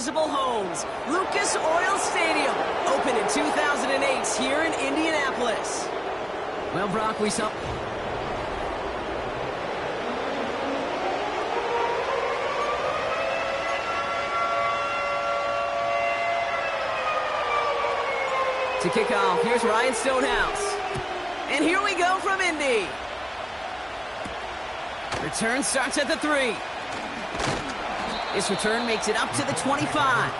Homes, Lucas Oil Stadium, opened in 2008 here in Indianapolis. Well, Brock, we saw... To kick off, here's Ryan Stonehouse. And here we go from Indy. Return starts at the 3. This return makes it up to the 25.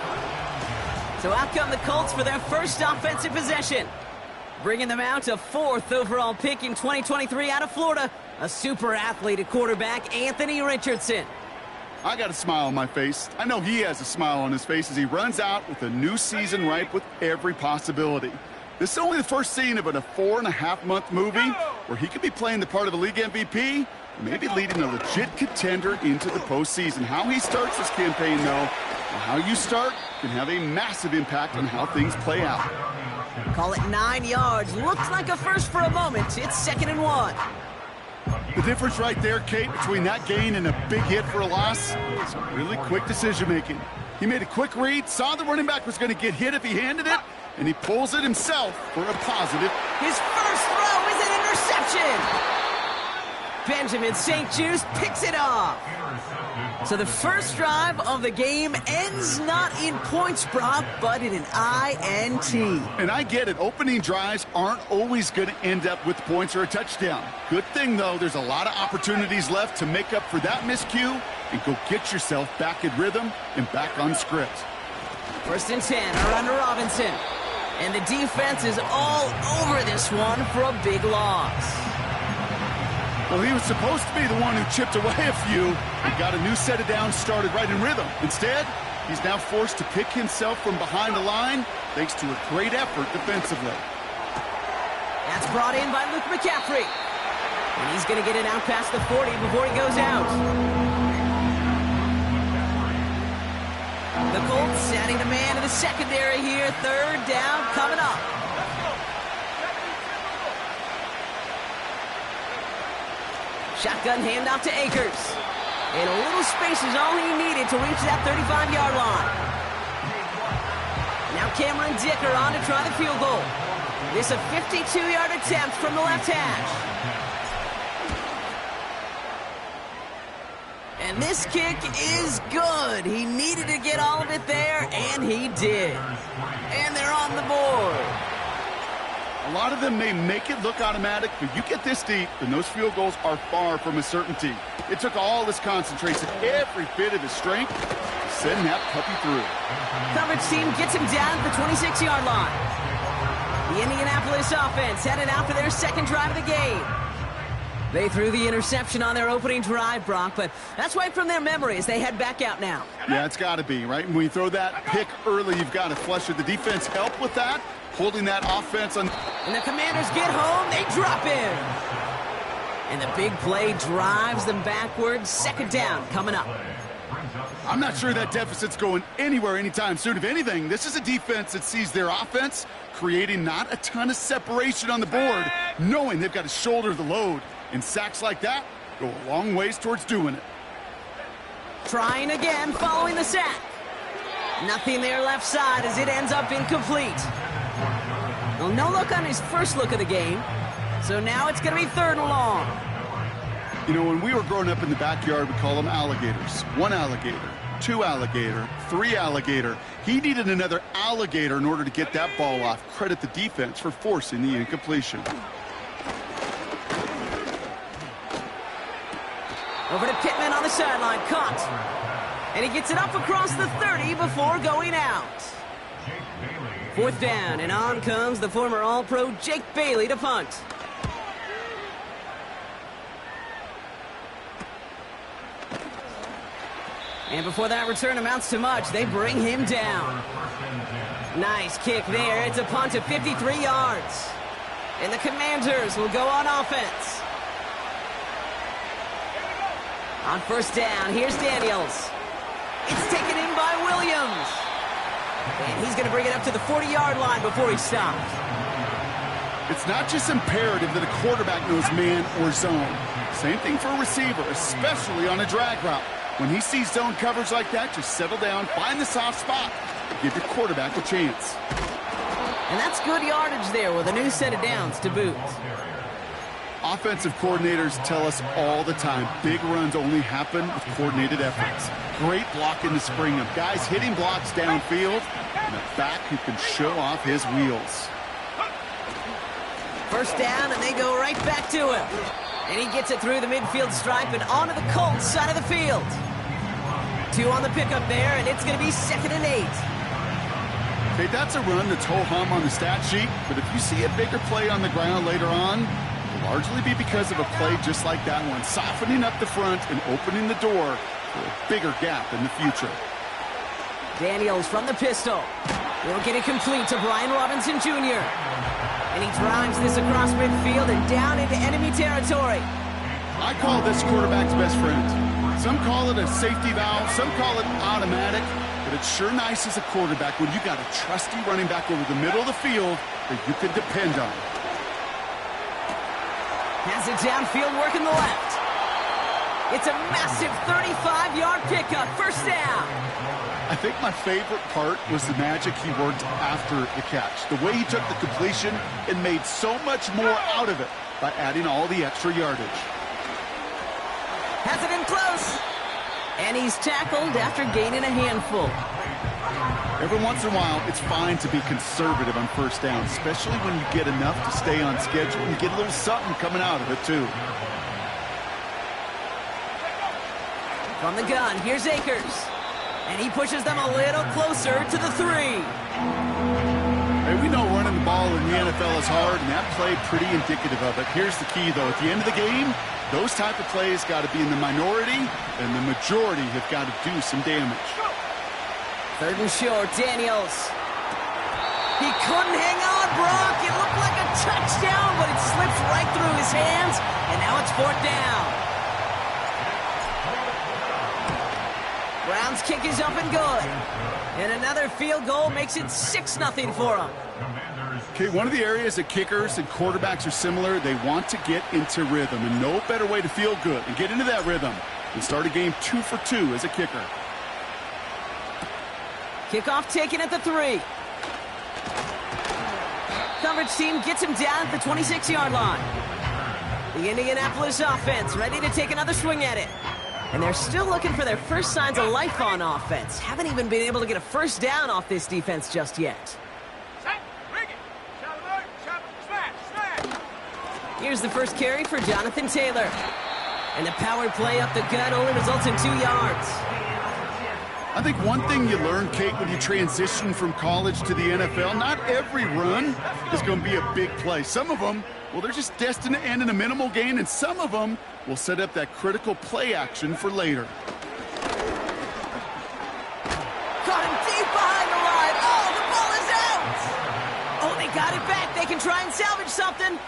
So out come the Colts for their first offensive possession. Bringing them out a 4th overall pick in 2023 out of Florida, a super athlete at quarterback, Anthony Richardson. I got a smile on my face. I know he has a smile on his face as he runs out with a new season ripe with every possibility. This is only the first scene of a 4.5-month movie where he could be playing the part of a league MVP, maybe leading a legit contender into the postseason. How he starts this campaign, though, and how you start can have a massive impact on how things play out. Call it 9 yards. Looked like a first for a moment. It's 2nd and 1. The difference right there, Kate, between that gain and a big hit for a loss is really quick decision-making. He made a quick read, saw the running back was going to get hit if he handed it, and he pulls it himself for a positive. His first throw is an interception. Benjamin St. Juice picks it off. So the first drive of the game ends not in points, Brock, but in an INT. And I get it. Opening drives aren't always going to end up with points or a touchdown. Good thing, though, there's a lot of opportunities left to make up for that miscue and go get yourself back in rhythm and back on script. 1st and 10 are under Robinson. And the defense is all over this one for a big loss. Well, he was supposed to be the one who chipped away a few and got a new set of downs started right in rhythm. Instead, he's now forced to pick himself from behind the line thanks to a great effort defensively. That's brought in by Luke McCaffrey. And he's going to get it out past the 40 before he goes out. The Colts adding a man to the secondary here. 3rd down coming up. Shotgun handoff to Akers. And a little space is all he needed to reach that 35-yard line. Now Cameron Dicker on to try the field goal. This a 52-yard attempt from the left hash. And this kick is good. He needed to get all of it there, and he did. And they're on the board. A lot of them may make it look automatic, but you get this deep, and those field goals are far from a certainty. It took all his concentration, every bit of his strength, to send that puppy through. Coverage team gets him down at the 26-yard line. The Indianapolis offense headed out for their 2nd drive of the game. They threw the interception on their opening drive, Brock, but that's right from their memory as they head back out now. Yeah, it's got to be, right? When you throw that pick early, you've got to flush it. The defense helped with that, holding that offense on. And the Commanders get home, they drop in. And the big play drives them backwards. 2nd down coming up. I'm not sure that deficit's going anywhere anytime soon. If anything, this is a defense that sees their offense creating not a ton of separation on the board, knowing they've got to shoulder the load. And sacks like that go a long ways towards doing it. Trying again following the sack. Nothing there left side as it ends up incomplete. Well, no look on his first look of the game. So now it's going to be 3rd and long. You know, when we were growing up in the backyard, we call them alligators. 1 alligator, 2 alligator, 3 alligator. He needed another alligator in order to get that ball off. Credit the defense for forcing the incompletion. Over to Pittman on the sideline, caught. And he gets it up across the 30 before going out. 4th down, and on comes the former All-Pro Jake Bailey to punt. And before that return amounts to much, they bring him down. Nice kick there. It's a punt of 53 yards. And the Commanders will go on offense. On 1st down, here's Daniels. It's taken in by Williams. And he's going to bring it up to the 40-yard line before he stops. It's not just imperative that a quarterback knows man or zone. Same thing for a receiver, especially on a drag route. When he sees zone coverage like that, just settle down, find the soft spot, and give your quarterback a chance. And that's good yardage there with a new set of downs to boot. Offensive coordinators tell us all the time, big runs only happen with coordinated efforts. Great blocking to spring them. Guys hitting blocks downfield, and a back who can show off his wheels. First down, and they go right back to him. And he gets it through the midfield stripe and onto the Colts side of the field. 2 on the pickup there, and it's going to be 2nd and 8. Okay, that's a run that's ho-hum on the stat sheet, but if you see a bigger play on the ground later on, it'll largely be because of a play just like that one, softening up the front and opening the door for a bigger gap in the future. Daniels from the pistol. Will get it complete to Brian Robinson Jr. And he drives this across midfield and down into enemy territory. I call this quarterback's best friend. Some call it a safety valve, some call it automatic, but it's sure nice as a quarterback when you got a trusty running back over the middle of the field that you can depend on. Has it downfield, working the left. It's a massive 35-yard pickup, first down. I think my favorite part was the magic he worked after the catch. The way he took the completion and made so much more out of it by adding all the extra yardage. Has it in close. And he's tackled after gaining a handful. Every once in a while, it's fine to be conservative on first down, especially when you get enough to stay on schedule and get a little something coming out of it, too. From the gun, here's Akers. And he pushes them a little closer to the 3. Hey, we know running the ball in the NFL is hard, and that play pretty indicative of it. Here's the key, though. At the end of the game, those type of plays got to be in the minority, and the majority have got to do some damage. 3rd and short, Daniels. He couldn't hang on, Brock. It looked like a touchdown, but it slips right through his hands, and now it's 4th down. Brown's kick is up and good. And another field goal makes it 6-0 for them. Okay, one of the areas that kickers and quarterbacks are similar, they want to get into rhythm, and no better way to feel good and get into that rhythm than start a game 2 for 2 as a kicker. Kickoff taken at the 3. Coverage team gets him down at the 26-yard line. The Indianapolis offense ready to take another swing at it. And they're still looking for their first signs of life on offense. Haven't even been able to get a first down off this defense just yet. Here's the first carry for Jonathan Taylor. And the power play up the gut only results in 2 yards. I think one thing you learn, Kate, when you transition from college to the NFL, not every run is going to be a big play. Some of them, well, they're just destined to end in a minimal gain, and some of them will set up that critical play action for later. Got him deep behind the line. Oh, the ball is out. Oh, they got it back. They can try and salvage something.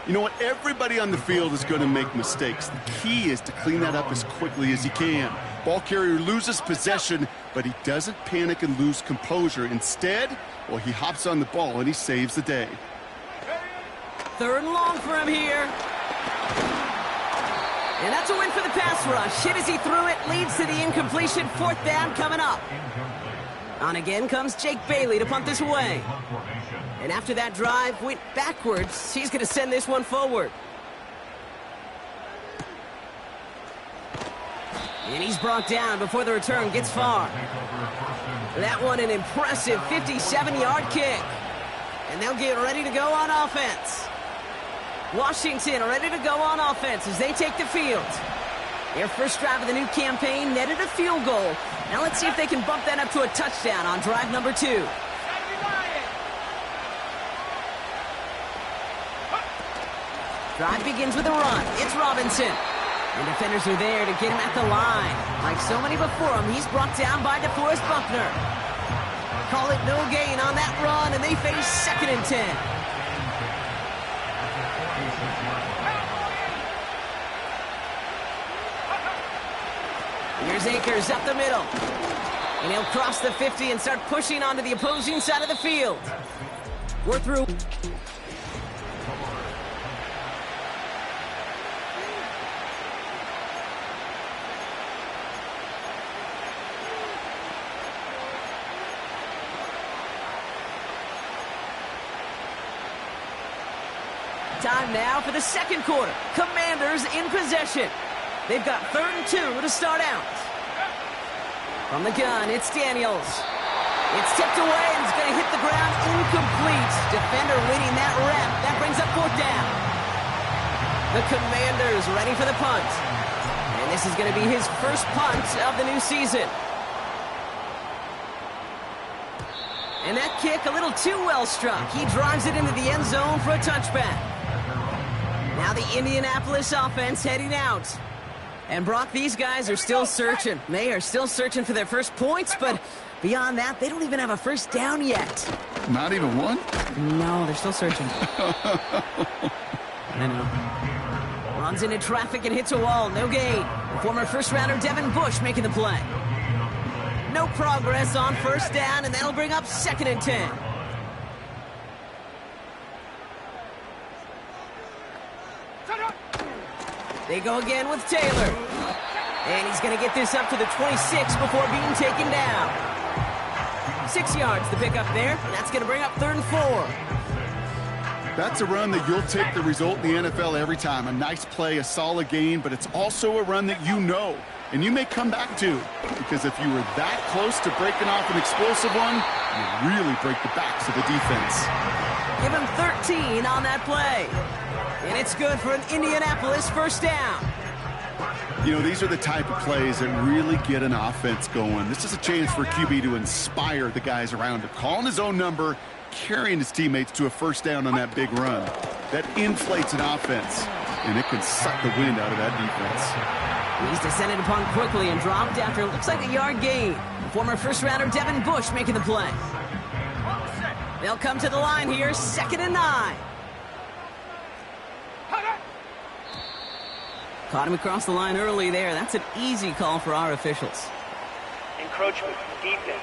You know what? Everybody on the field is going to make mistakes. The key is to clean that up as quickly as you can. Ball carrier loses possession, but he doesn't panic and lose composure. Instead, well, he hops on the ball and he saves the day. 3rd and long for him here. And that's a win for the pass rush. Hit as he threw it, leads to the incompletion. 4th down coming up. On again comes Jake Bailey to punt this away. And after that drive went backwards, he's going to send this one forward. And he's brought down before the return gets far. That one an impressive 57-yard kick. And they'll get ready to go on offense. Washington ready to go on offense as they take the field. Their first drive of the new campaign netted a field goal. Now let's see if they can bump that up to a touchdown on drive number 2. Drive begins with a run. It's Robinson. And defenders are there to get him at the line. Like so many before him, he's brought down by DeForest Buckner. Call it no gain on that run, and they face 2nd and 10. Here's Akers up the middle. And he'll cross the 50 and start pushing onto the opposing side of the field. We're through. Time now for the second quarter. Commanders in possession. They've got 3rd and 2 to start out. From the gun, it's Daniels. It's tipped away and it's going to hit the ground incomplete. Defender winning that rep. That brings up 4th down. The Commanders ready for the punt. And this is going to be his first punt of the new season. And that kick a little too well struck. He drives it into the end zone for a touchback. Now the Indianapolis offense heading out. And Brock, these guys are still searching. They are still searching for their first points, but beyond that, they don't even have a first down yet. Not even one? No, they're still searching. I know. Runs into traffic and hits a wall. No gain. The former first-rounder Devin Bush making the play. No progress on first down, and that'll bring up 2nd and 10. They go again with Taylor. And he's going to get this up to the 26 before being taken down. 6 yards to pick up there, and that's going to bring up 3rd and 4. That's a run that you'll take the result in the NFL every time. A nice play, a solid gain, but it's also a run that you know and you may come back to. Because if you were that close to breaking off an explosive one, you really break the backs of the defense. Give him 13 on that play. And it's good for an Indianapolis first down. You know, these are the type of plays that really get an offense going. This is a chance for QB to inspire the guys around him. Calling his own number, carrying his teammates to a first down on that big run. That inflates an offense, and it can suck the wind out of that defense. He's descended upon quickly and dropped after it looks like a yard gain. Former first-rounder Devin Bush making the play. They'll come to the line here, 2nd and 9. Caught him across the line early there. That's an easy call for our officials. Encroachment, defense.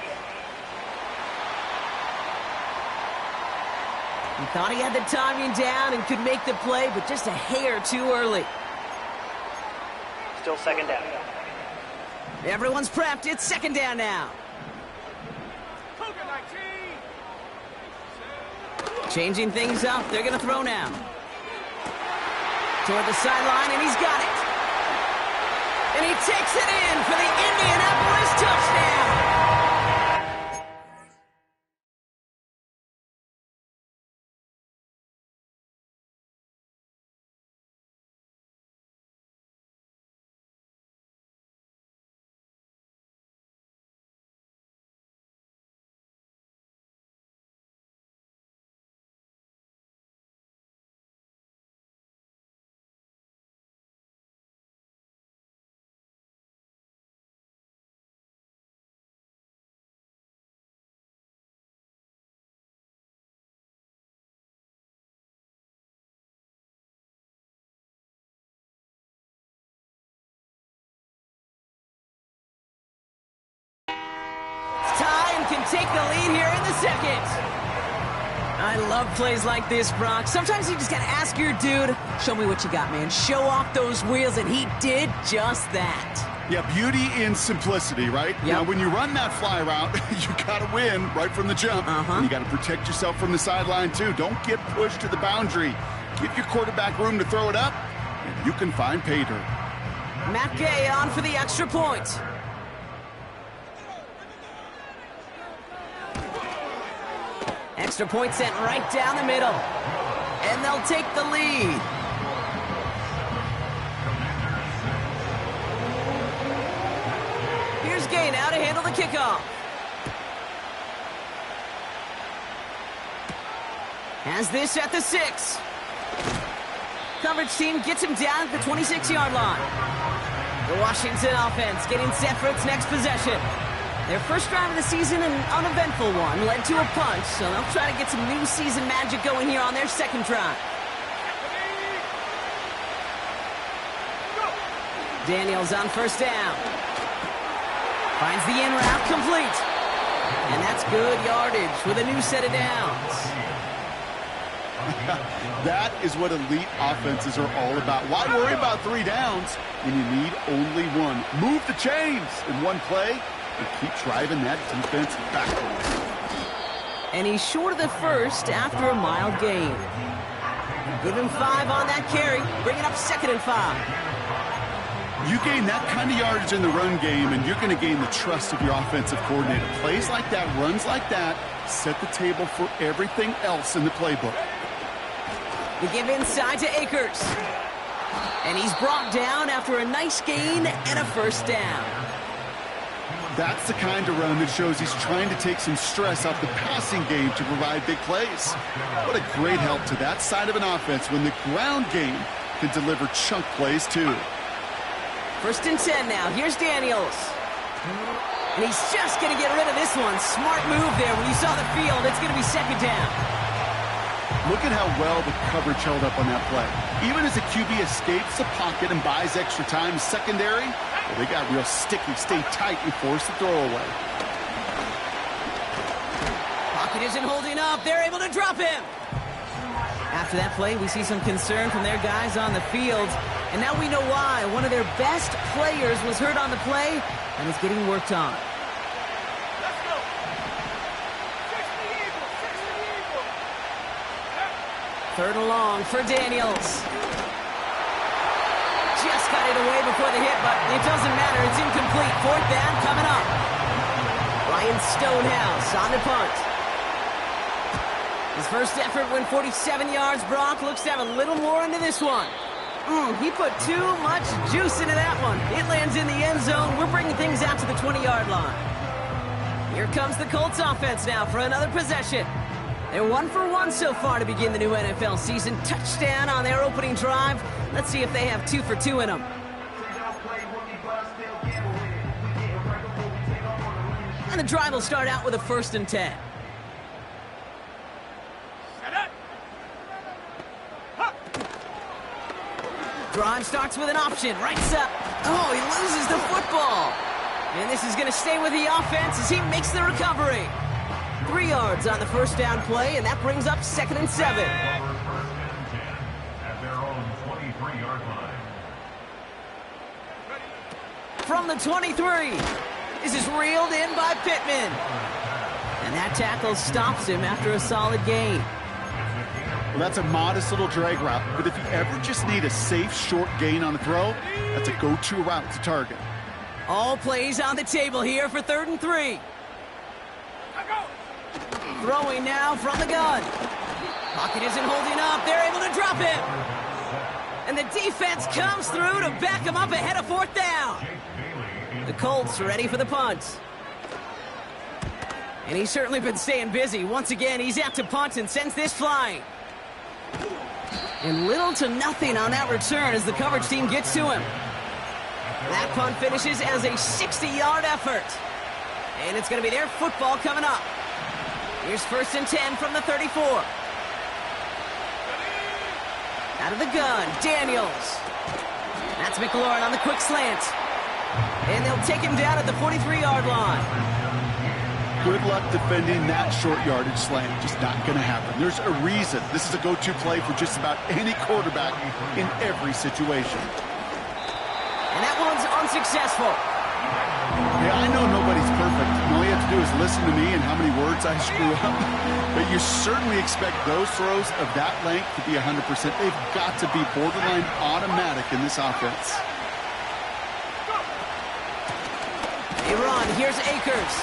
He thought he had the timing down and could make the play, but just a hair too early. Still 2nd down. Everyone's prepped. It's 2nd down now. Changing things up. They're going to throw now. Toward the sideline, and he's got it. And he takes it in for the Indianapolis touchdown. Can take the lead here in the 2nd. I love plays like this, Brock. Sometimes you just got to ask your dude, show me what you got, man. Show off those wheels, and he did just that. Yeah, beauty in simplicity, right? Yep. Now, when you run that fly route, you got to win right from the jump. And you got to protect yourself from the sideline, too. Don't get pushed to the boundary. Give your quarterback room to throw it up, and you can find pay dirt. Matt Gay on for the extra point. Extra point sent right down the middle. And they'll take the lead. Here's Gay now to handle the kickoff. Has this at the 6. Coverage team gets him down at the 26-yard line. The Washington offense getting set for its next possession. Their first drive of the season, an uneventful one, led to a punt, so they'll try to get some new season magic going here on their second drive. Daniels on first down. Finds the in route complete. And that's good yardage with a new set of downs. That is what elite offenses are all about. Why worry about 3 downs when you need only 1? Move the chains in one play and keep driving that defense backwards. And he's short of the first after a mild gain. Give him 5 on that carry. Bring it up 2nd and 5. You gain that kind of yardage in the run game, and you're going to gain the trust of your offensive coordinator. Plays like that, runs like that, set the table for everything else in the playbook. We give inside to Akers. And he's brought down after a nice gain and a first down. That's the kind of run that shows he's trying to take some stress off the passing game to provide big plays. What a great help to that side of an offense when the ground game can deliver chunk plays too. 1st and 10 now. Here's Daniels. And he's just going to get rid of this one. Smart move there. When you saw the field, it's going to be 2nd down. Look at how well the coverage held up on that play. Even as the QB escapes the pocket and buys extra time secondary, well, they got real sticky, stay tight, and force the throw away. Pocket isn't holding up. They're able to drop him. After that play, we see some concern from their guys on the field. And now we know why. One of their best players was hurt on the play and is getting worked on. Let's go. 3rd and long for Daniels. Just got it away before the hit, but it doesn't matter. It's incomplete. 4th down coming up. Ryan Stonehouse on the punt. His first effort went 47 yards. Brock looks to have a little more into this one. He put too much juice into that one. It lands in the end zone. We're bringing things out to the 20-yard line. Here comes the Colts offense now for another possession. They're 1 for 1 so far to begin the new NFL season. Touchdown on their opening drive. Let's see if they have 2 for 2 in them. And the drive will start out with a 1st and 10. Drive starts with an option. Right side. Oh, he loses the football. And this is going to stay with the offense as he makes the recovery. 3 yards on the first down play, and that brings up 2nd and 7. At their own 23-yard line. From the 23. This is reeled in by Pittman. And that tackle stops him after a solid gain. Well, that's a modest little drag route, but if you ever just need a safe, short gain on a throw, that's a go-to route to target. All plays on the table here for 3rd and 3. Throwing now from the gun. Pocket isn't holding up. They're able to drop him. And the defense comes through to back him up ahead of 4th down. The Colts are ready for the punt. And he's certainly been staying busy. Once again, he's out to punt and sends this flying. And little to nothing on that return as the coverage team gets to him. That punt finishes as a 60-yard effort. And it's going to be their football coming up. Here's 1st and 10 from the 34. Out of the gun, Daniels. That's McLaurin on the quick slant. And they'll take him down at the 43-yard line. Good luck defending that short yardage slant. Just not going to happen. There's a reason this is a go-to play for just about any quarterback in every situation. And that one's unsuccessful. Yeah, I know nobody's perfect. All you have to do is listen to me and how many words I screw up. But you certainly expect those throws of that length to be 100%. They've got to be borderline automatic in this offense. They run. Here's Akers.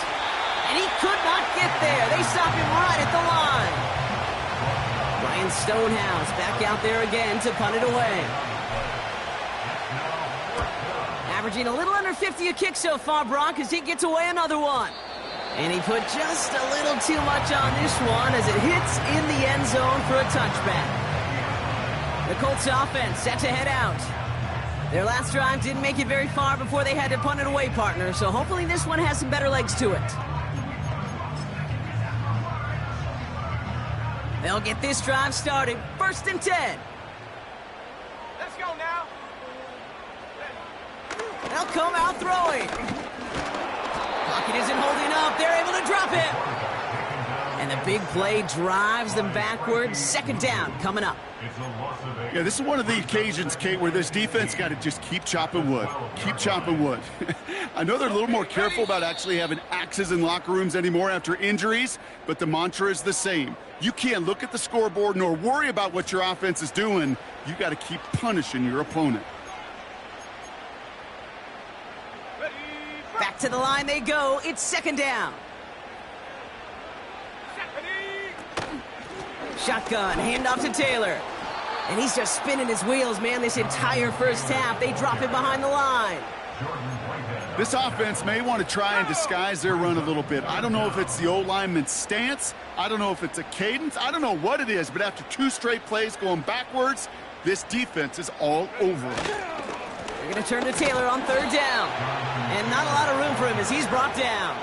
And he could not get there. They stop him right at the line. Ryan Stonehouse back out there again to punt it away. Averaging a little under 50 a kick so far, Brock, as he gets away another one. And he put just a little too much on this one as it hits in the end zone for a touchback. The Colts offense set to head out. Their last drive didn't make it very far before they had to punt it away, partner, so hopefully this one has some better legs to it. They'll get this drive started. 1st and 10. Let's go now. They'll come out throwing. Pocket isn't holding up. They're able to drop him. And the big play drives them backwards. Second down coming up. Yeah, this is one of the occasions, Kate, where this defense got to just keep chopping wood. Keep chopping wood. I know they're a little more careful about actually having axes in locker rooms anymore after injuries, but the mantra is the same. You can't look at the scoreboard nor worry about what your offense is doing. You got to keep punishing your opponent. Back to the line they go. It's second down. Shotgun, handoff to Taylor. And he's just spinning his wheels, man, this entire first half. They drop it behind the line. This offense may want to try and disguise their run a little bit. I don't know if it's the O-lineman's stance. I don't know if it's a cadence. I don't know what it is, but after 2 straight plays going backwards, this defense is all over it. They're going to turn to Taylor on third down. And not a lot of room for him as he's brought down.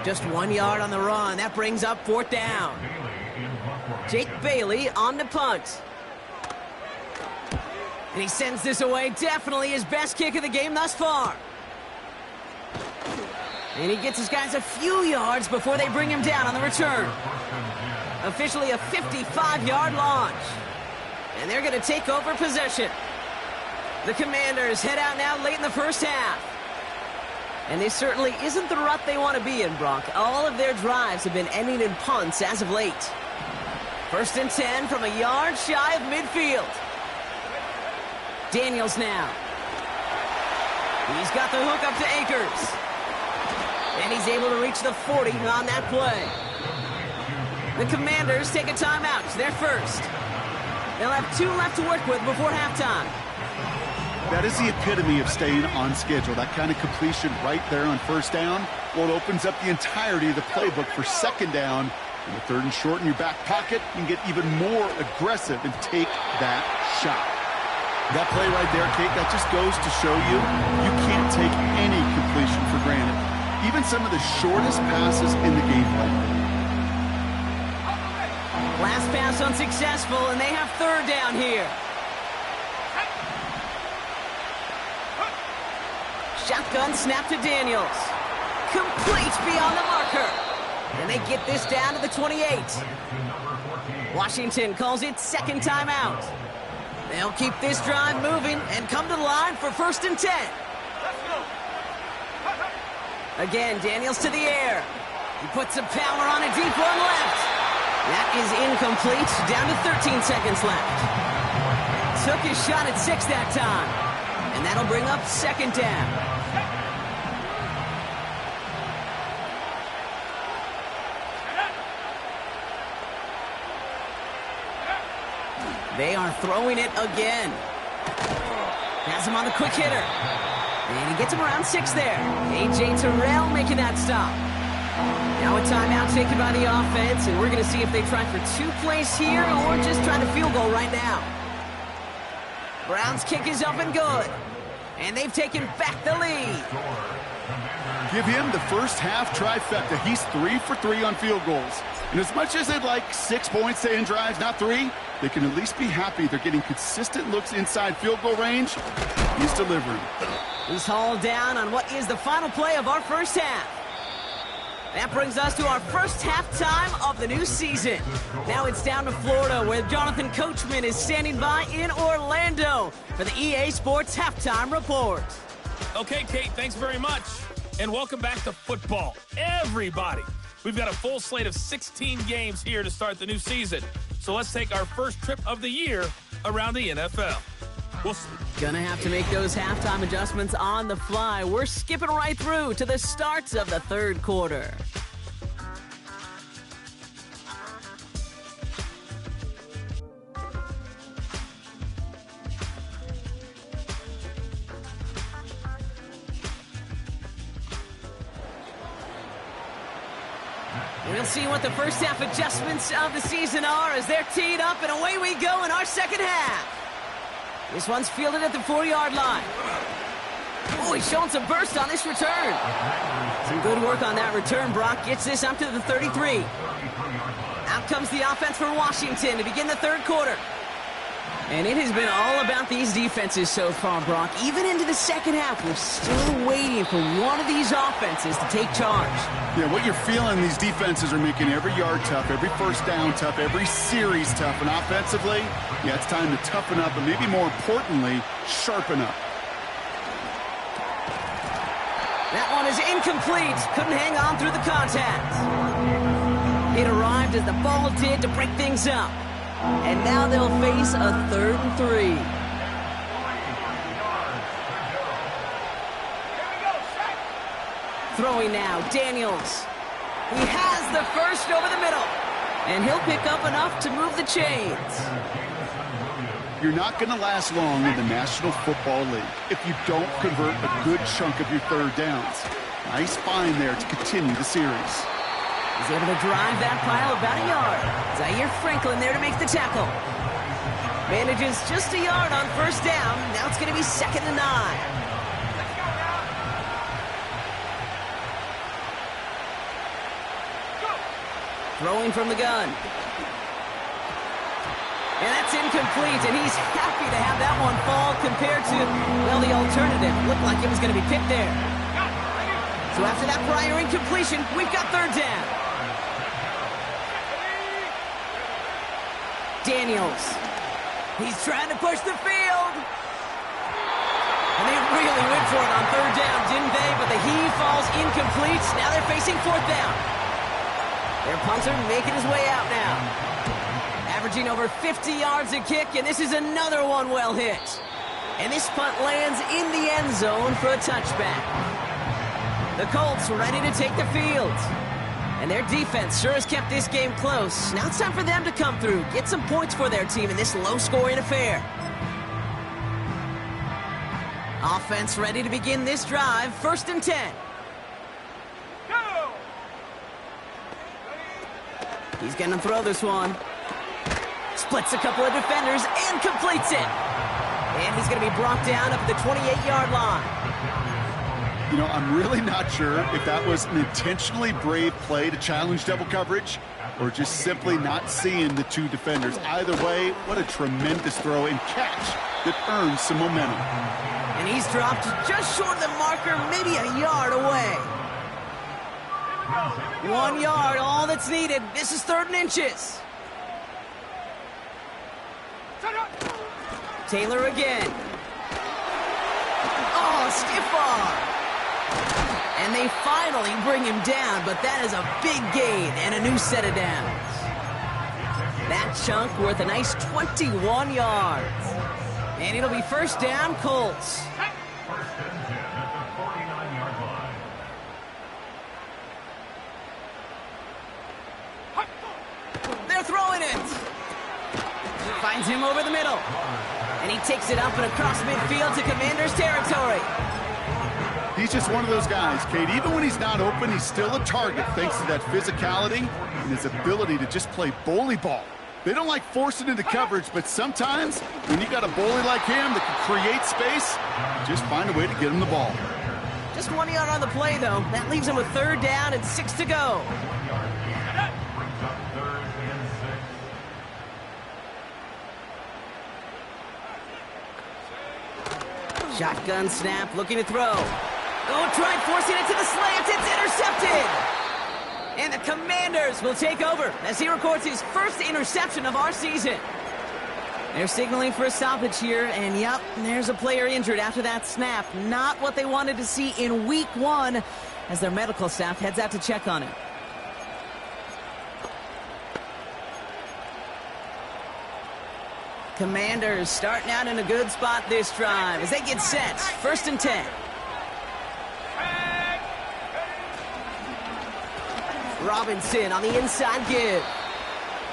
Just 1 yard on the run. That brings up fourth down. Jake Bailey on the punt. And he sends this away. Definitely his best kick of the game thus far. And he gets his guys a few yards before they bring him down on the return. Officially a 55-yard launch. And they're going to take over possession. The Commanders head out now late in the first half. And this certainly isn't the rut they want to be in, Brock. All of their drives have been ending in punts as of late. First and 10 from a yard shy of midfield. Daniels now. He's got the hook up to Akers. And he's able to reach the 40 on that play. The Commanders take a timeout. It's their first. They'll have 2 left to work with before halftime. That is the epitome of staying on schedule. That kind of completion right there on first down. Well, it opens up the entirety of the playbook for second down. And the third and short in your back pocket, you can get even more aggressive and take that shot. That play right there, Kate, that just goes to show you, you can't take any completion for granted. Even some of the shortest passes in the gameplay. Last pass unsuccessful, and they have third down here. Shotgun snap to Daniels. Complete beyond the marker. And they get this down to the 28. Washington calls it second timeout. They'll keep this drive moving and come to the line for first and 10. Again, Daniels to the air. He puts some power on a deep one left. That is incomplete. Down to 13 seconds left. Took his shot at 6 that time. And that'll bring up second down. They are throwing it again. Has him on the quick hitter. And he gets him around 6 there. A.J. Terrell making that stop. Now a timeout taken by the offense, and we're going to see if they try for 2 plays here or just try to field goal right now. Brown's kick is up and good. And they've taken back the lead. Give him the first half trifecta. He's 3 for 3 on field goals. And as much as they'd like 6 points to end drives, not 3, they can at least be happy they're getting consistent looks inside field goal range. He's delivering. He's hauled down on what is the final play of our first half. That brings us to our first halftime of the new season. Now it's down to Florida, where Jonathan Coachman is standing by in Orlando for the EA Sports Halftime Report. Okay, Kate, thanks very much. And welcome back to football. Everybody. We've got a full slate of 16 games here to start the new season. So let's take our first trip of the year around the NFL. We'll see. Gonna have to make those halftime adjustments on the fly. We're skipping right through to the start of the third quarter. We'll see what the first half adjustments of the season are as they're teed up, and away we go in our second half. This one's fielded at the 4-yard line. Oh, he's showing some burst on this return. Some good work on that return. Brock gets this up to the 33. Out comes the offense for Washington to begin the third quarter. And it has been all about these defenses so far, Brock. Even into the second half, we're still waiting for one of these offenses to take charge. Yeah, what you're feeling, these defenses are making every yard tough, every first down tough, every series tough. And offensively, yeah, it's time to toughen up and maybe more importantly, sharpen up. That one is incomplete. Couldn't hang on through the contact. It arrived as the ball did to break things up. And now they'll face a 3rd and 3. Throwing now, Daniels. He has the first over the middle. And he'll pick up enough to move the chains. You're not going to last long in the National Football League if you don't convert a good chunk of your third downs. Nice find there to continue the series. He's able to drive that pile about a yard. Zaire Franklin there to make the tackle. Manages just a yard on first down. Now it's going to be 2nd and 9. Throwing from the gun. And that's incomplete, and he's happy to have that one fall compared to, well, the alternative. Looked like it was going to be picked there. So after that prior incompletion, we've got 3rd down. Daniels. He's trying to push the field. And they really went for it on 3rd down, didn't they? But the heave falls incomplete. Now they're facing 4th down. Their punter making his way out now. Averaging over 50 yards a kick, and this is another one well hit. And this punt lands in the end zone for a touchback. The Colts ready to take the field. And their defense sure has kept this game close. Now it's time for them to come through, get some points for their team in this low-scoring affair. Offense ready to begin this drive. 1st and 10. He's going to throw this one. Splits a couple of defenders and completes it. And he's going to be brought down up at the 28-yard line. You know, I'm really not sure if that was an intentionally brave play to challenge double coverage or just simply not seeing the two defenders. Either way, what a tremendous throw and catch that earns some momentum. And he's dropped just short of the marker, maybe a yard away. 1 yard, all that's needed. This is 3rd and inches. Taylor again. Oh, stiff arm. And they finally bring him down, but that is a big gain and a new set of downs. That chunk worth a nice 21 yards. And it'll be 1st down, Colts. They're throwing it. Finds him over the middle. And he takes it up and across midfield to Commanders territory. He's just one of those guys, Kate. Even when he's not open, he's still a target thanks to that physicality and his ability to just play bully ball. They don't like forcing into coverage, but sometimes when you got a bully like him that can create space, just find a way to get him the ball. Just 1 yard on the play, though. That leaves him with 3rd down and 6 to go. Shotgun snap, looking to throw. Oh, tried forcing it to the slant. It's intercepted. And the Commanders will take over as he records his first interception of our season. They're signaling for a stoppage here, and yep, there's a player injured after that snap. Not what they wanted to see in week 1 as their medical staff heads out to check on him. Commanders starting out in a good spot this drive as they get set. 1st and 10. Robinson on the inside give.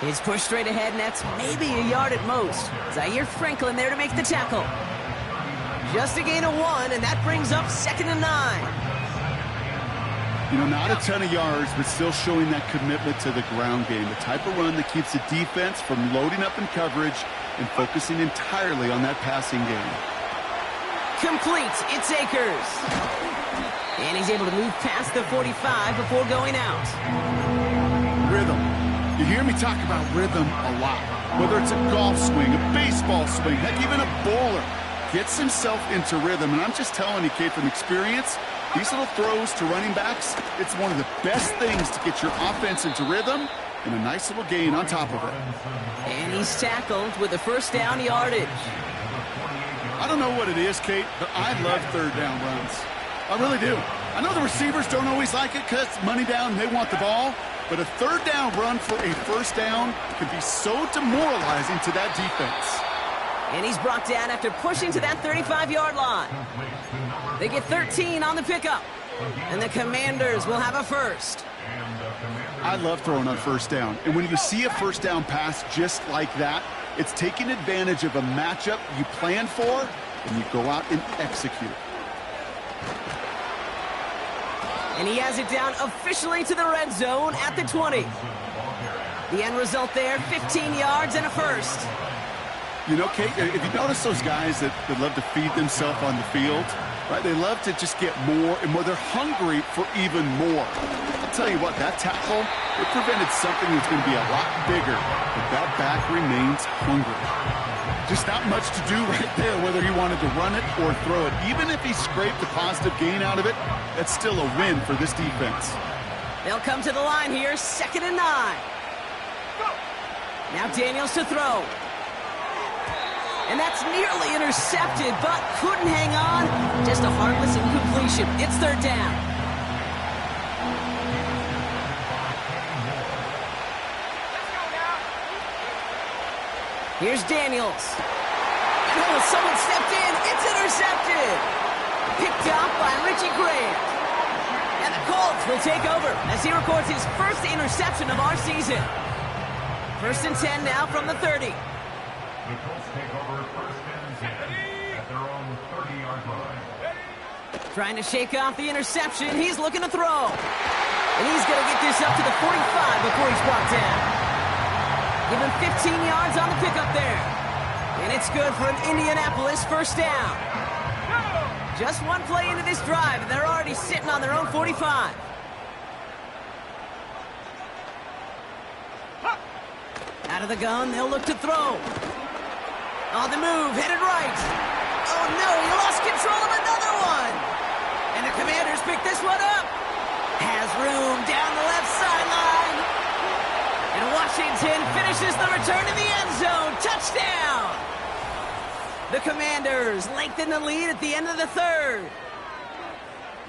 He's pushed straight ahead, and that's maybe a yard at most. Zaire Franklin there to make the tackle. Just a gain of 1, and that brings up 2nd and 9. You know, not a ton of yards, but still showing that commitment to the ground game. The type of run that keeps the defense from loading up in coverage and focusing entirely on that passing game. Complete. It's Akers. And he's able to move past the 45 before going out. Rhythm. You hear me talk about rhythm a lot. Whether it's a golf swing, a baseball swing, heck, even a bowler, gets himself into rhythm. And I'm just telling you, Kate, from experience, these little throws to running backs, it's one of the best things to get your offense into rhythm and a nice little gain on top of it. And he's tackled with the first down yardage. I don't know what it is, Kate, but I love third down runs. I really do. I know the receivers don't always like it because money down, they want the ball. But a third down run for a first down can be so demoralizing to that defense. And he's brought down after pushing to that 35-yard line. They get 13 on the pickup. And the Commanders will have a first. I love throwing on first down. And when you see a first down pass just like that, it's taking advantage of a matchup you plan for, and you go out and execute. And he has it down officially to the red zone at the 20. The end result there, 15 yards and a first. You know, Kate, if you notice those guys that love to feed themselves on the field, right? They love to just get more and more. They're hungry for even more. I'll tell you what, that tackle, it prevented something that's going to be a lot bigger, but that back remains hungry. Just not much to do right there, whether he wanted to run it or throw it. Even if he scraped a positive gain out of it, that's still a win for this defense. They'll come to the line here, 2nd and 9. Now Daniels to throw. And that's nearly intercepted, but couldn't hang on. Just a harmless incompletion. It's third down. Here's Daniels. Oh, someone stepped in. It's intercepted. Picked up by Richie Grant. And the Colts will take over as he records his first interception of our season. 1st and 10 now from the 30. The Colts take over 1st and 10 at their own 30-yard line. Trying to shake off the interception. He's looking to throw. And he's going to get this up to the 45 before he's brought down. Give him 15 yards on the pickup there. And it's good for an Indianapolis first down. Just one play into this drive, and they're already sitting on their own 45. Out of the gun, they'll look to throw. On the move, headed right. Oh no, he lost control of another one. And the Commanders pick this one up. Has room down the left sideline. And Washington finishes the return to the end zone. Touchdown! The Commanders lengthen the lead at the end of the 3rd.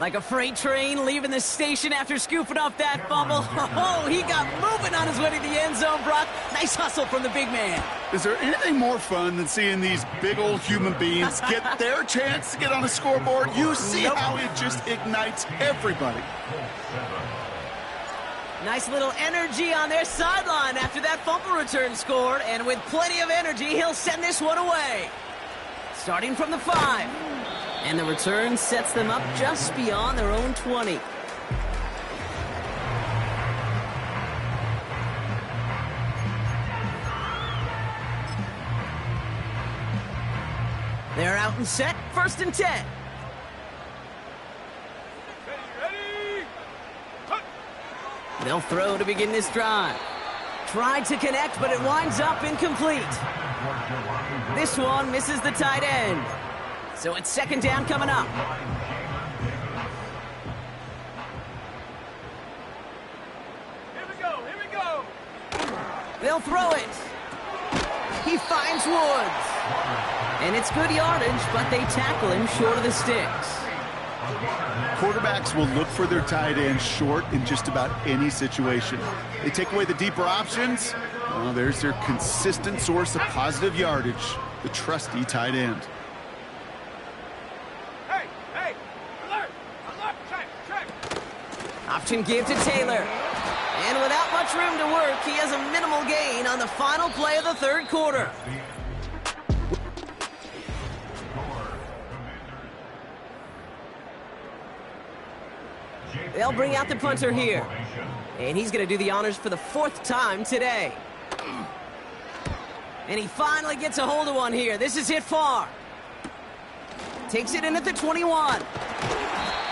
Like a freight train leaving the station after scooping off that fumble. Oh, he got moving on his way to the end zone, Brock. Nice hustle from the big man. Is there anything more fun than seeing these big old human beings get their chance to get on a scoreboard? You see how it just ignites everybody. Nice little energy on their sideline after that fumble return scored. And with plenty of energy, he'll send this one away. Starting from the 5. And the return sets them up just beyond their own 20. They're out and set, 1st and 10. Ready? They'll throw to begin this drive. Tried to connect, but it winds up incomplete. This one misses the tight end. So it's 2nd down coming up. Here we go, here we go. They'll throw it. He finds Woods. And it's good yardage, but they tackle him short of the sticks. Quarterbacks will look for their tight end short in just about any situation. They take away the deeper options. Well, there's their consistent source of positive yardage, the trusty tight end. Hey, alert, check. Option give to Taylor. And without much room to work, he has a minimal gain on the final play of the 3rd quarter. They'll bring out the punter here. And he's going to do the honors for the 4th time today. And he finally gets a hold of one here. This is hit far. Takes it in at the 21.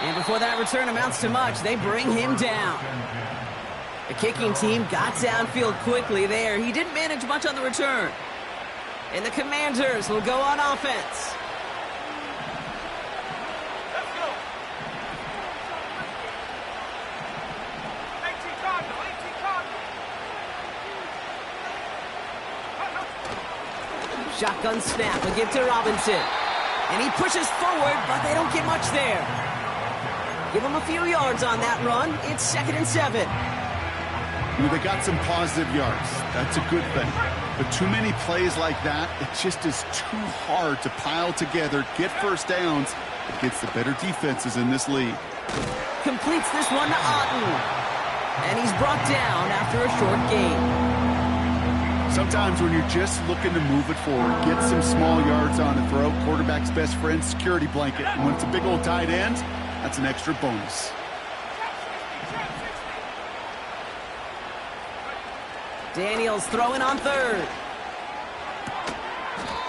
And before that return amounts to much, they bring him down. The kicking team got downfield quickly there. He didn't manage much on the return. And the Commanders will go on offense. Shotgun snap, a give to Robinson. And he pushes forward, but they don't get much there. Give him a few yards on that run. It's 2nd and 7. You know, they got some positive yards. That's a good thing. But too many plays like that, it just is too hard to pile together, get first downs against the better defenses in this league. Completes this one to Otten. And he's brought down after a short gain. Sometimes when you're just looking to move it forward, get some small yards on a throw, quarterback's best friend, security blanket. And when it's a big old tight end, that's an extra bonus. Daniels throwing on 3rd.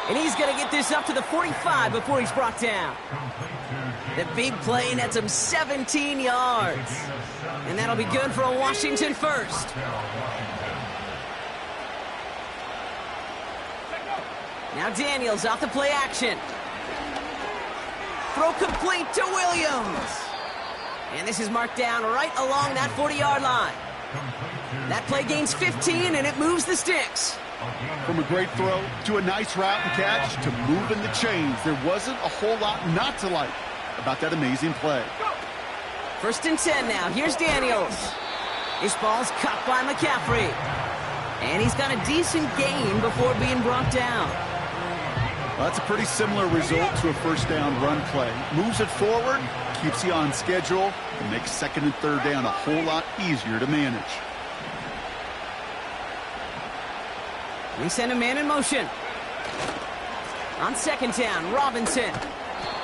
And he's going to get this up to the 45 before he's brought down. The big play nets him 17 yards. And that'll be good for a Washington first. Now Daniels off the play action. Throw complete to Williams. And this is marked down right along that 40-yard line. That play gains 15, and it moves the sticks. From a great throw to a nice route and catch to moving the chains, there wasn't a whole lot not to like about that amazing play. 1st and 10 now. Here's Daniels. This ball's caught by McCaffrey. And he's got a decent gain before being brought down. Well, that's a pretty similar result to a first down run play. Moves it forward, keeps you on schedule, and makes 2nd and 3rd down a whole lot easier to manage. We send a man in motion. On 2nd down, Robinson.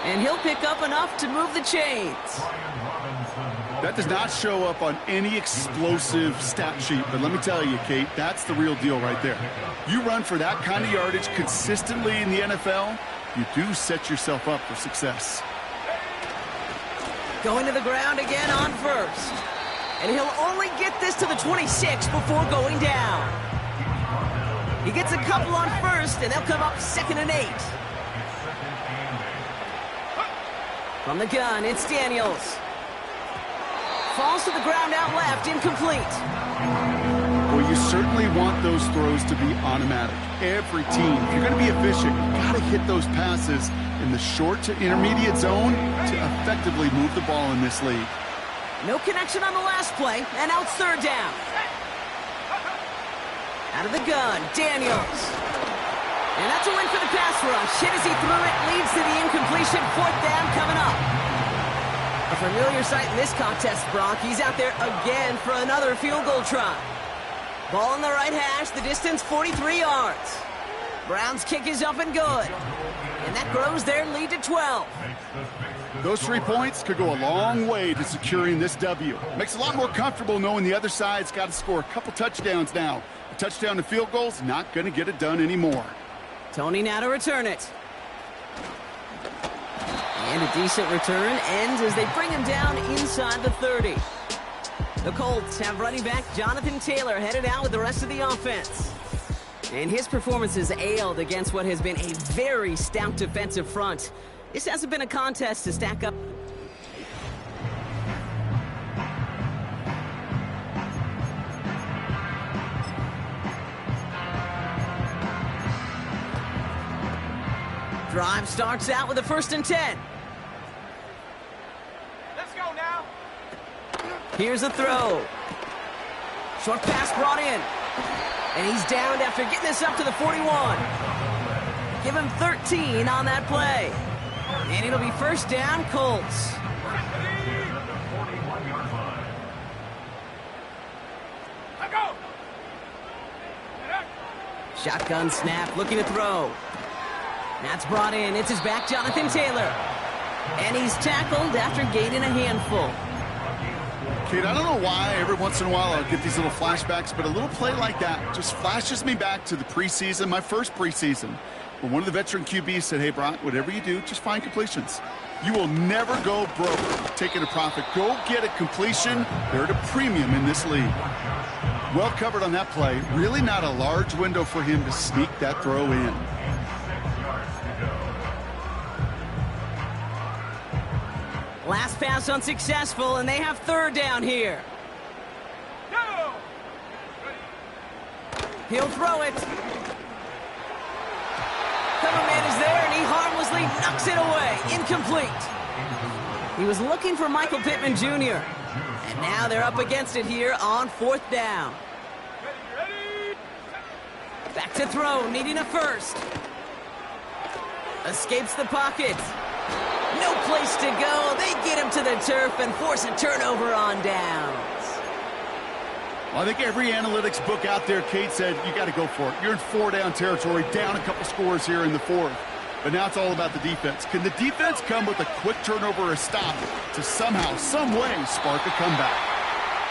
And he'll pick up enough to move the chains. That does not show up on any explosive stat sheet, but let me tell you, Kate, that's the real deal right there. You run for that kind of yardage consistently in the NFL, you do set yourself up for success. Going to the ground again on 1st. And he'll only get this to the 26 before going down. He gets a couple on 1st, and they'll come up 2nd and 8. From the gun, it's Daniels. Falls to the ground out left, incomplete. Well, you certainly want those throws to be automatic. Every team, if you're going to be efficient, you've got to hit those passes in the short to intermediate zone to effectively move the ball in this league. No connection on the last play, and now it's 3rd down. Out of the gun, Daniels. And that's a win for the pass rush. Hit as he threw it, leads to the incompletion. 4th down coming up. A familiar sight in this contest, Brock. He's out there again for another field goal try. Ball on the right hash, the distance 43 yards. Browns kick is up and good. And that grows their lead to 12. Those 3 points could go a long way to securing this W. Makes it a lot more comfortable knowing the other side's got to score a couple touchdowns now. A touchdown and field goal's not going to get it done anymore. Tony now to return it. And a decent return ends as they bring him down inside the 30. The Colts have running back Jonathan Taylor headed out with the rest of the offense. And his performance has ailed against what has been a very stout defensive front. This hasn't been a contest to stack up. Drive starts out with a 1st and 10. Let's go now. Here's a throw. Short pass brought in. And he's downed after getting this up to the 41. Give him 13 on that play. And it'll be 1st down, Colts. Shotgun snap, looking to throw. That's brought in. It's his back, Jonathan Taylor. And he's tackled after gaining a handful. Kate, I don't know why every once in a while I'll get these little flashbacks, but a little play like that just flashes me back to the preseason, my first preseason, where one of the veteran QBs said, hey, Brock, whatever you do, just find completions. You will never go broke taking a profit. Go get a completion. They're at a premium in this league. Well covered on that play. Really not a large window for him to sneak that throw in. Last pass unsuccessful, and they have third down here. He'll throw it. Cover man is there, and he harmlessly knocks it away. Incomplete. He was looking for Michael Pittman Jr., and now they're up against it here on fourth down. Back to throw, needing a first. Escapes the pocket. No place to go. They get him to the turf and force a turnover on downs. Well, I think every analytics book out there, Kate, said you got to go for it. You're in four-down territory, down a couple scores here in the fourth. But now it's all about the defense. Can the defense come with a quick turnover or a stop to somehow, some way, spark a comeback?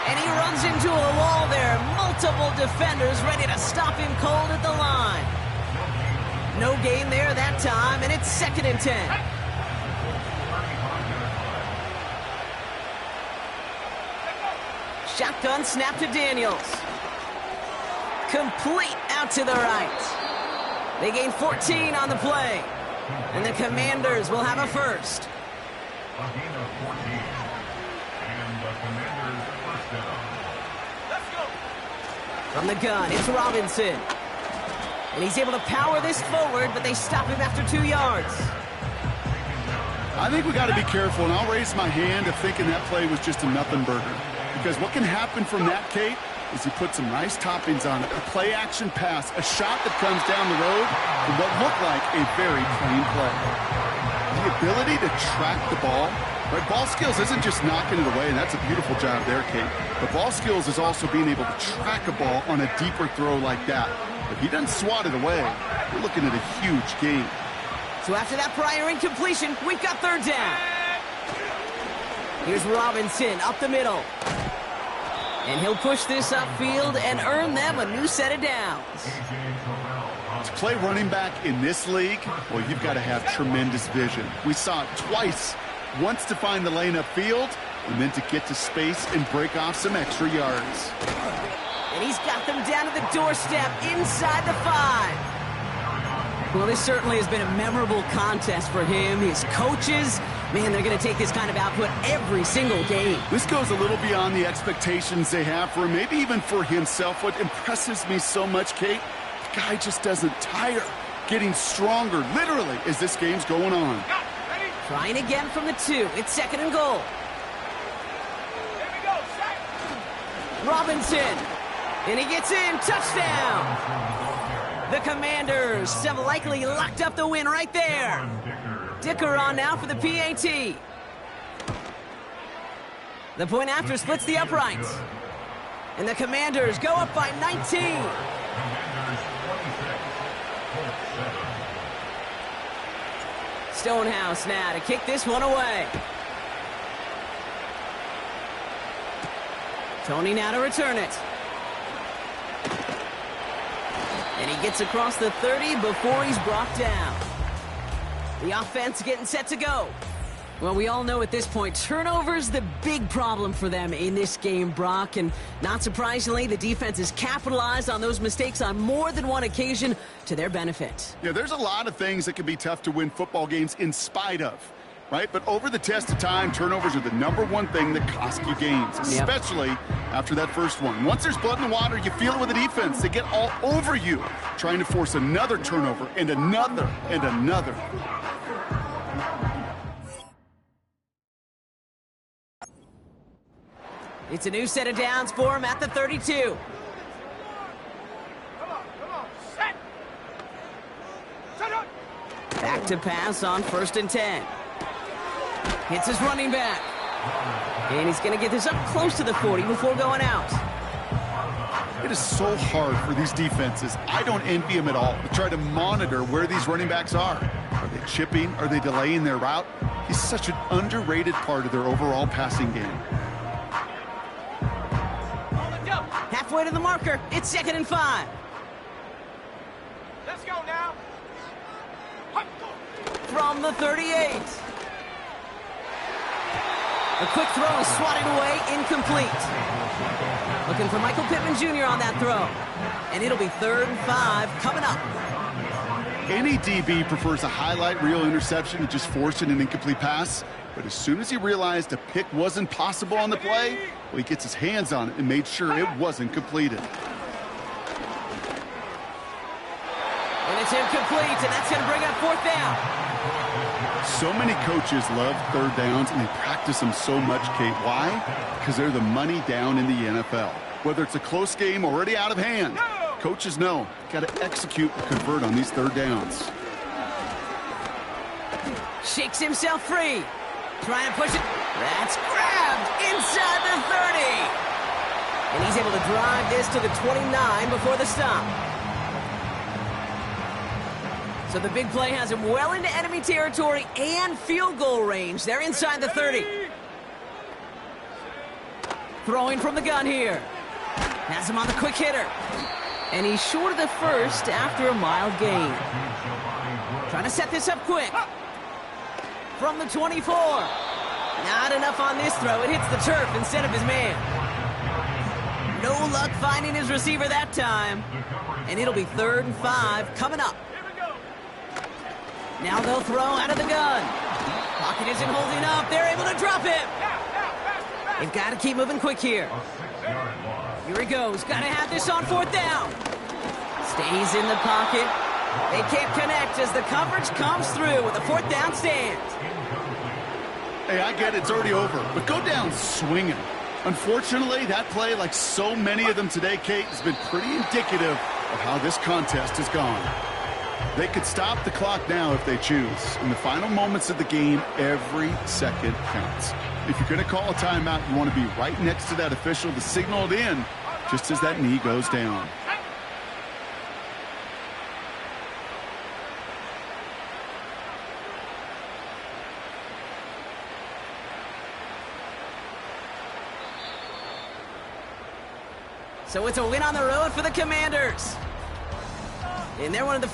And he runs into a wall there. Multiple defenders ready to stop him cold at the line. No gain there that time, and it's 2nd and 10. Shotgun snap to Daniels. Complete out to the right. They gain 14 on the play. And the Commanders will have a first. A gain of 14. And the Commanders first down. Let's go. From the gun, it's Robinson. And he's able to power this forward, but they stop him after 2 yards. I think we got to be careful, and I'll raise my hand of thinking that play was just a nothing burger. Because what can happen from that, Kate, is you put some nice toppings on it. A play-action pass, a shot that comes down the road from what looked like a very clean play. The ability to track the ball, right? Ball skills isn't just knocking it away, and that's a beautiful job there, Kate. But ball skills is also being able to track a ball on a deeper throw like that. If he doesn't swat it away, we're looking at a huge gain. So after that prior incompletion, we've got third down. Here's Robinson up the middle. And he'll push this upfield and earn them a new set of downs. To play running back in this league, well, you've got to have tremendous vision. We saw it twice. Once to find the lane upfield, and then to get to space and break off some extra yards. And he's got them down to the doorstep inside the 5. Well, this certainly has been a memorable contest for him. His coaches, man, they're going to take this kind of output every single game. This goes a little beyond the expectations they have for him, maybe even for himself. What impresses me so much, Kate, the guy just doesn't tire. Getting stronger, literally, as this game's going on. Trying again from the 2. It's 2nd and goal. Here we go. Set. Robinson. And he gets in. Touchdown. The Commanders have likely locked up the win right there. Dicker on now for the PAT. The point after splits the uprights. And the Commanders go up by 19. Stonehouse now to kick this one away. Tony now to return it. And he gets across the 30 before he's brought down. The offense getting set to go. Well, we all know at this point, turnovers the big problem for them in this game, Brock. And not surprisingly, the defense has capitalized on those mistakes on more than one occasion to their benefit. Yeah, there's a lot of things that can be tough to win football games in spite of, right? But over the test of time, turnovers are the #1 thing that cost you games, especially after that first one. Once there's blood in the water, you feel it with the defense. They get all over you, trying to force another turnover and another and another. It's a new set of downs for him at the 32. Come on. Set. Set up. Back to pass on 1st and 10. Hits his running back. And he's going to get this up close to the 40 before going out. It is so hard for these defenses. I don't envy them at all to try to monitor where these running backs are. Are they chipping? Are they delaying their route? He's such an underrated part of their overall passing game. Halfway to the marker. It's 2nd and 5. Let's go now. From the 38. A quick throw is swatted away, incomplete. Looking for Michael Pittman Jr. on that throw. And it'll be 3rd and 5 coming up. Any DB prefers a highlight reel interception to just forcing an incomplete pass. But as soon as he realized a pick wasn't possible on the play, well, he gets his hands on it and made sure it wasn't completed. And it's incomplete, and that's going to bring up 4th down. So many coaches love 3rd downs, and they practice them so much, Kate. Why? Because they're the money down in the NFL. Whether it's a close game already out of hand, coaches know got to execute and convert on these 3rd downs. Shakes himself free. Trying to push it. That's grabbed inside the 30. And he's able to drive this to the 29 before the stop. So the big play has him well into enemy territory and field goal range. They're inside the 30. Throwing from the gun here. Has him on the quick hitter. And he's short of the first after a mild gain. Trying to set this up quick. From the 24. Not enough on this throw. It hits the turf instead of his man. No luck finding his receiver that time. And it'll be 3rd and 5 coming up. Now they'll throw out of the gun. Pocket isn't holding up. They're able to drop him. They've got to keep moving quick here. Here he goes. Got to have this on 4th down. Stays in the pocket. They can't connect as the coverage comes through with a 4th down stand. Hey, I get it. It's already over. But go down swinging. Unfortunately, that play, like so many of them today, Kate, has been pretty indicative of how this contest has gone. They could stop the clock now if they choose. In the final moments of the game, every second counts. If you're going to call a timeout, you want to be right next to that official to signal it in just as that knee goes down. So it's a win on the road for the Commanders. And they're one of the